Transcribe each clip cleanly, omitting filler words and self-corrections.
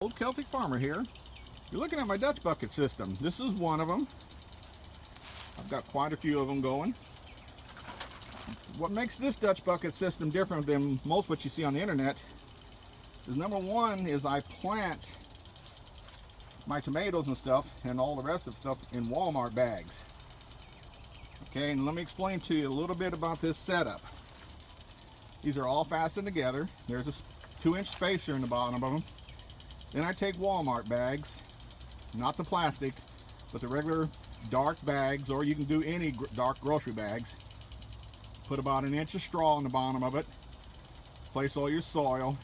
Old Celtic farmer here. You're looking at my Dutch bucket system. This is one of them. I've got quite a few of them going. What makes this Dutch bucket system different than most what you see on the internet is, number one, is I plant my tomatoes and stuff and all the rest of stuff in Walmart bags. Okay, and let me explain to you a little bit about this setup. These are all fastened together. There's a 2-inch spacer in the bottom of them. Then I take Walmart bags, not the plastic, but the regular dark bags, or you can do any dark grocery bags. Put about 1 inch of straw in the bottom of it. Place all your soil.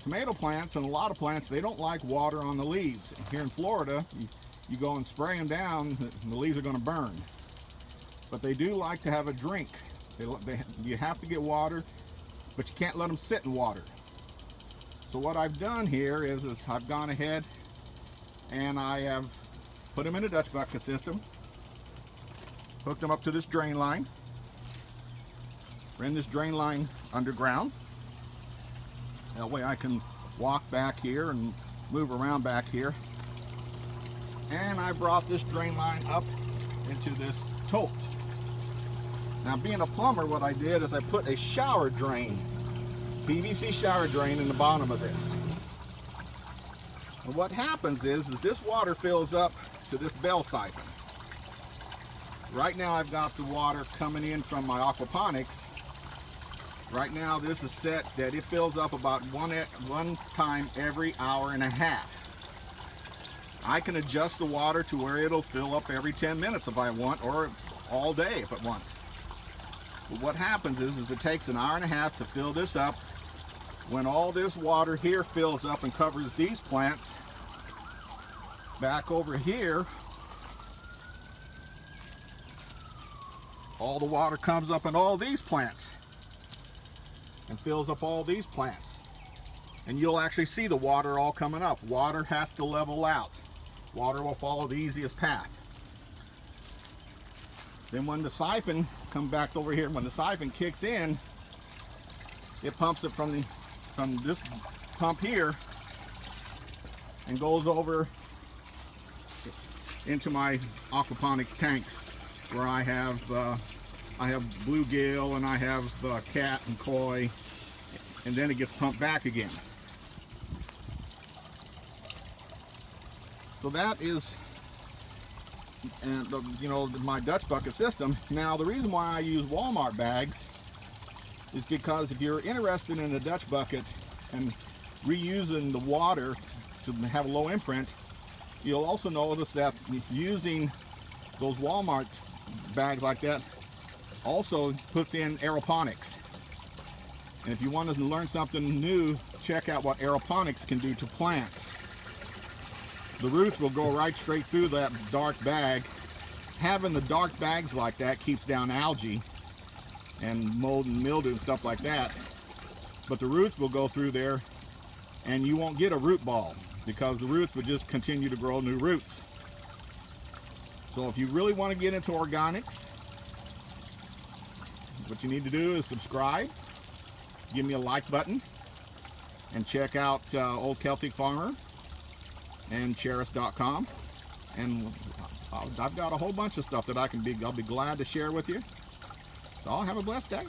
Tomato plants and a lot of plants, they don't like water on the leaves. Here in Florida, you go and spray them down, and the leaves are going to burn. But they do like to have a drink. You have to get water, but you can't let them sit in water. So what I've done here is I've gone ahead and I have put them in a Dutch bucket system, hooked them up to this drain line, ran this drain line underground. That way I can walk back here and move around back here. And I brought this drain line up into this tote. Now, being a plumber, what I did is I put a shower drain, PVC shower drain, in the bottom of this. And what happens is this water fills up to this bell siphon. Right now I've got the water coming in from my aquaponics. Right now this is set that it fills up about one time every hour and a half. I can adjust the water to where it'll fill up every 10 minutes if I want, or all day if I want. But what happens is it takes an hour and a half to fill this up. When all this water here fills up and covers these plants, back over here, all the water comes up in all these plants and fills up all these plants. And you'll actually see the water all coming up. Water has to level out. Water will follow the easiest path. Then when the siphon, come back over here, when the siphon kicks in, it pumps it from this pump here and goes over into my aquaponic tanks, where I have bluegill and I have cat and koi, and then it gets pumped back again. So that is, and my Dutch bucket system. Now, the reason why I use Walmart bags is because if you're interested in a Dutch bucket and reusing the water to have a low imprint, you'll also notice that using those Walmart bags like that also puts in aeroponics. And if you want to learn something new, check out what aeroponics can do to plants. The roots will go right straight through that dark bag. Having the dark bags like that keeps down algae and mold and mildew and stuff like that. But the roots will go through there and you won't get a root ball, because the roots would just continue to grow new roots. So if you really want to get into organics, what you need to do is subscribe, give me a like button, and check out Old Celtic Farmer and Cheris.com. And I've got a whole bunch of stuff that I'll be glad to share with you. So have a blessed day.